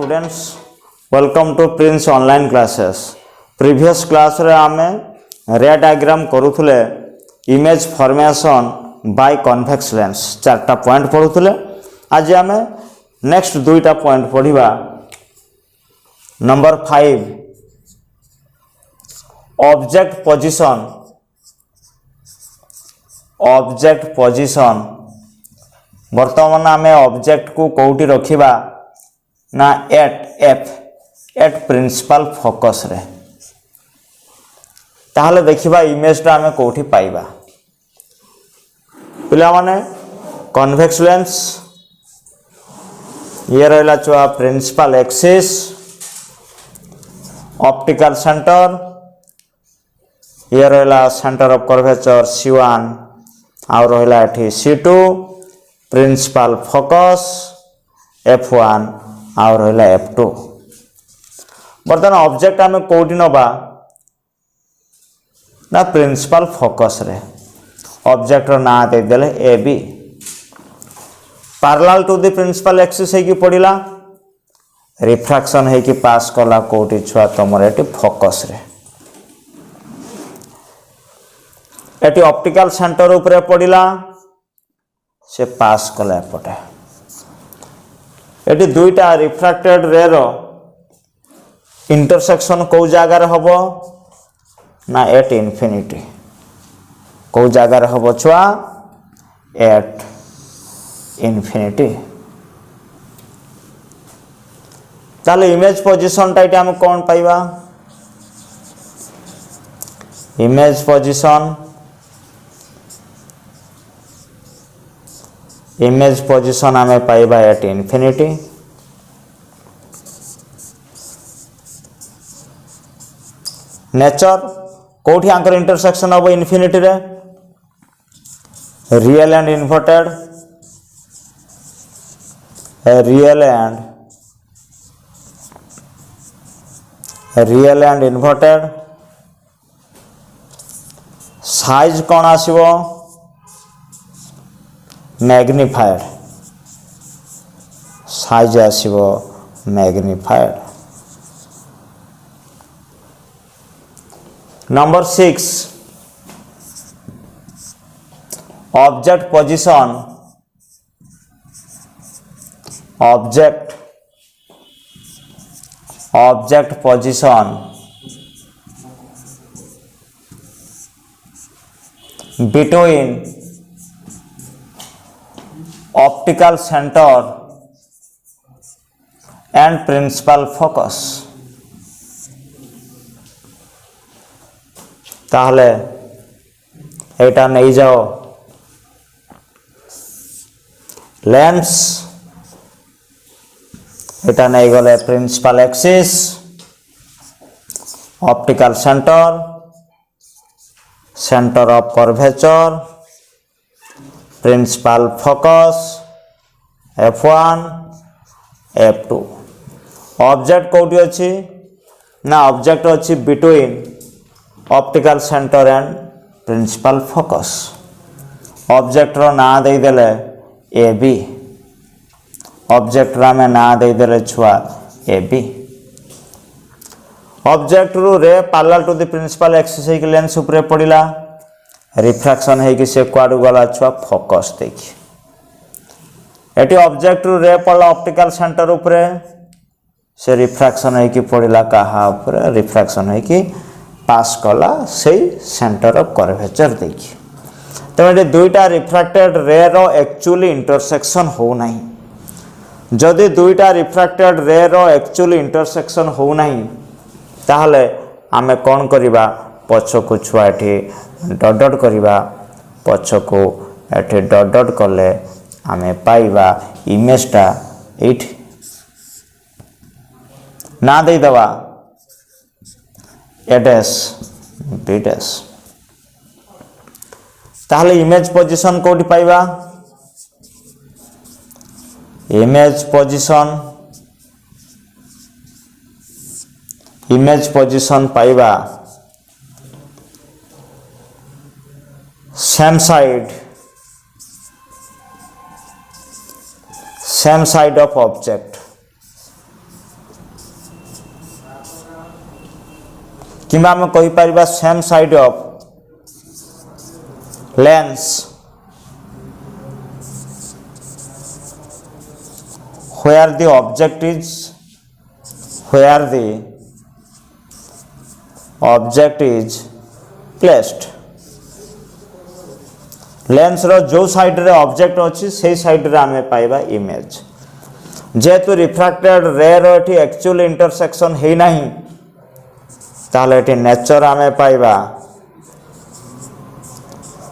Students welcome to Prince online classes. Previous class रे आमे रे डायग्राम करूथले image formation by convex lens चारटा पॉइंट पढुथले। आज आमे नेक्स्ट दुईटा पॉइंट पढिबा। Number 5 object position. वर्तमान आमे ऑब्जेक्ट को कोउटी रखिबा ना एट प्रिंसिपल फोकस रे। ताहले देखिबा इमेजटा आमे कोउठी पाइबा। पिला माने कन्वेक्स लेंस ये रहला छुआ प्रिंसिपल एक्सिस, ऑप्टिकल सेंटर ये रहला सेंटर ऑफ कर्वेचर C1 और रहला एठी C2, प्रिंसिपल फोकस F1 और रहला F2। बर्तमान ऑब्जेक्ट आमे कोउठी नबा ना प्रिंसिपल फोकस रे। ऑब्जेक्ट रो ना दे देले AB parallel to the principal axis है कि पड़िला। रिफ्रैक्शन है कि पास कला कोउठी छुआ तमरे एटी फोकस रे। एटी ऑप्टिकल सेंटर ऊपर पड़िला से पास कला एपटे। एटी दुईटा रिफ्रैक्टेड रे रो इंटरसेक्शन को जगह रे हबो ना एट इन्फिनिटी। को जगह रे हबो छुआ एट इन्फिनिटी। ताले इमेज पोजीशन टाइट हम कौन पाइबा? इमेज पोजीशन हमें पाइबा एट इन्फिनिटी। नेचर कोठी आंकर इंटरसेक्शन अब इन्फिनिटी रे real and inverted, real and inverted. Size कौन आसीबो? मैग्निफाइड। साइज आसीबो magnified. Number 6 object position. Object position between optical centre and principal focus. ताहले एटा नहीं जाओ लेंस, एटा नहीं गले principal axis, optical centre, centre of curvature, principal focus F1 F2। Object कोठी अछि ना ऑब्जेक्ट अछि between optical centre and principal focus. Object रो ना दे देले AB। ऑब्जेक्ट रा में ना दे देले छुआ AB। ऑब्जेक्ट रो रे parallel to the principal axis है कि लेंस ऊपर पड़िला। रिफ्रैक्शन है कि से क्वाड गला छुआ फोकस देखि। एटी ऑब्जेक्ट रो रे पड़ला ऑप्टिकल सेंटर ऊपर से रिफ्रैक्शन है कि पड़िला कहा ऊपर। रिफ्रैक्शन है कि पास कला से सेंटर ऑफ कर्वेचर देखि। तो ये दुईटा रिफ्रैक्टेड रे रो एक्चुअली इंटरसेक्शन हो नहीं। जदि दुईटा रिफ्रैक्टेड रे रो एक्चुअली इंटरसेक्शन हो नहीं ताहले आमे कौन करिबा? पछ को छुआ एठी डॉट डॉट करिबा। पछ को एठी डॉट डॉट कले आमे पाइबा इमेजटा एठी ना दे दवा एडेस बीडेस। ताहले इमेज पोजीशन कोठी पाइबा? इमेज पोजीशन पाइबा सेम साइड ऑफ ऑब्जेक्ट। किंबा आम कहि परिबा same side of lens where the object is placed lens रो जो साइड रे ऑब्जेक्ट अछि से साइड रे आमे पाइबा इमेज जेतु रिफ्रैक्टेड रे रो एठी एक्चुअल इंटरसेक्शन हे नाही ताले एठी नेचर आमे पाइबा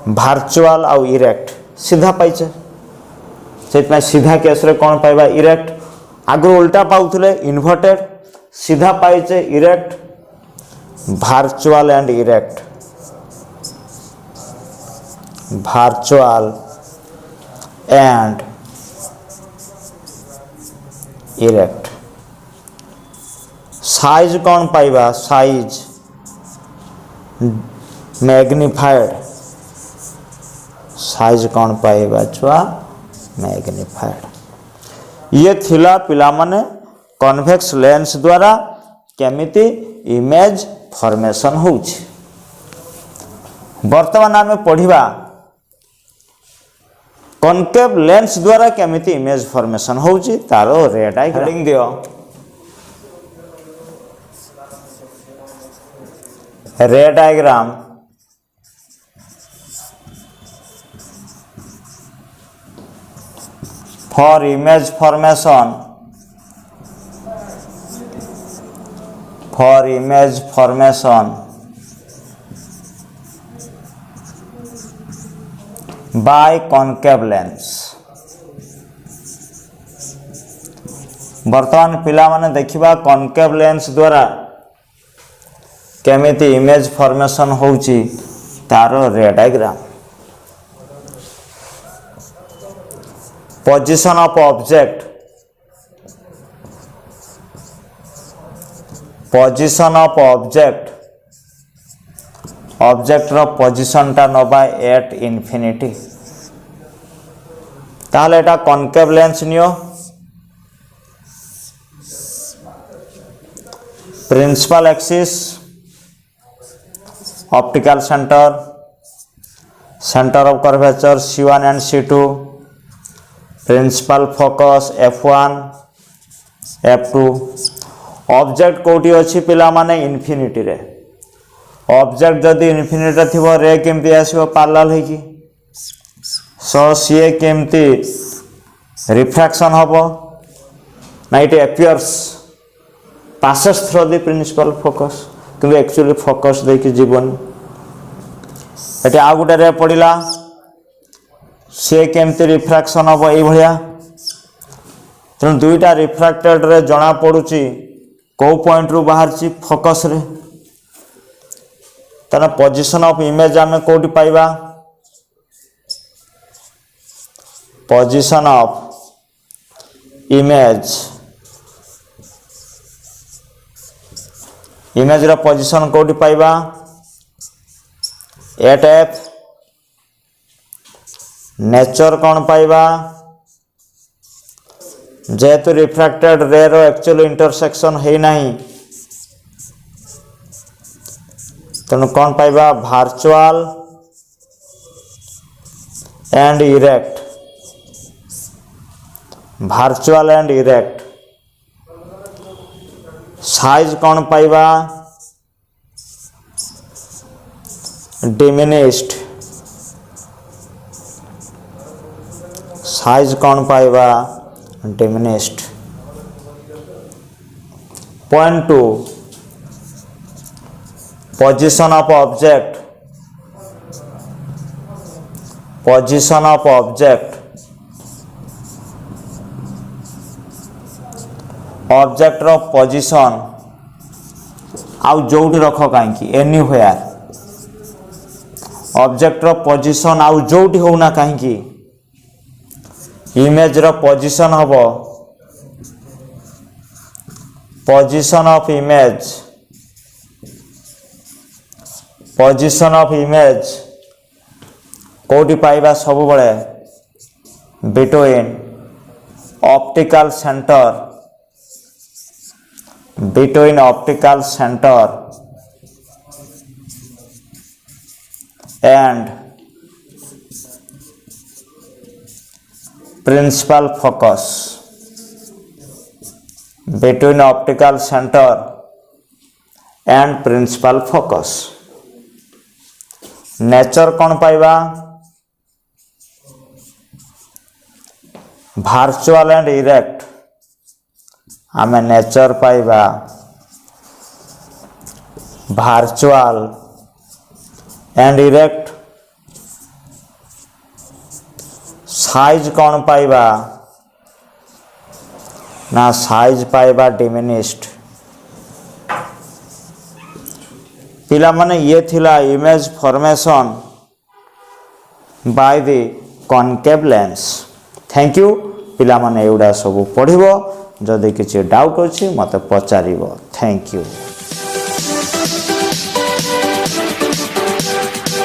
वर्चुअल आउ इरेक्ट सीधा पाइछे से सीधा केस रे कौन पाइबा इरेक्ट आगु उल्टा पाउथले इन्वर्टेड सीधा पाइछे erect virtual and erect virtual and erect size कौन पाइबा साइज मैग्निफाइड साइज कौन पाइबा छुआ मैग्निफाइड ये थिला पिला माने कन्वेक्स लेंस द्वारा केमिति इमेज फॉर्मेशन होउछि वर्तमान आमे पढ़िबा कॉनकेव लेंस द्वारा केमिति इमेज फॉर्मेशन होउछि तारो रे डायग्राम दियो रे diagram for image formation by concave lens वर्तमान पिला माने देखिबा कॉनकेव लेंस द्वारा केमिति इमेज फॉर्मेशन होउची तारो ray diagram position of object object रो पोजीशन टा नबा एट इन्फिनिटी ताहले एटा कॉनकेव लेंस नियो principal axis optical centre of curvature C1 and C2 principal focus F1 F2 object कोटी अछि पिला माने इन्फिनिटी रे ऑब्जेक्ट जदि इन्फिनिटी थिबो रे केमती आसीबो पैरेलल हे कि सो सीए केमती रिफ्रैक्शन हबो ना it appears passes through the principal focus किंतु एक्चुअली फोकस दे कि जीवन एटे आ गुटे रे पडिला से केमती रिफ्रैक्शन हबो एई भलिया तन दुईटा रिफ्रैक्टेड रे जणा पडुची को पॉइंट रु बाहर ची फोकस रे तना पोजीशन ऑफ इमेज आमे कोठी पाइबा पोजीशन ऑफ इमेज रा पोजीशन कोठी पाइबा एट एफ नेचर कौन पाइबा जेतु रिफ्रैक्टेड रे रो एक्चुअल इंटरसेक्शन है नहीं तेणु कौन पाइबा वर्चुअल एंड इरेक्ट साइज कौन पाइबा डिमिनिश्ड साइज कौन पाइबा diminished point 2 position of object रो पोजीशन आउ जोटी रख कहीं एनीवेयर ऑब्जेक्ट रो पोजीशन आउ जोटी होना कहीं इमेज रो पोजीशन हबो पोजीशन ऑफ इमेज कोटी पाइबा सब बळे between optical centre and principal focus between optical center and principal focus. Nature कौन पाइबा भार्चुअल एंड इरेक्ट आम नेचर पाइबा भार्चुअल एंड इरेक्ट साइज कौन पाइबा ना साइज पाइबा डिमिनिश्ड पिला माने ये थिला image formation by the concave lens. Thank you पिला माने एउडा सब पढ़िबो जदि किछि डाउट अछि मते पचारिबो। Thank you.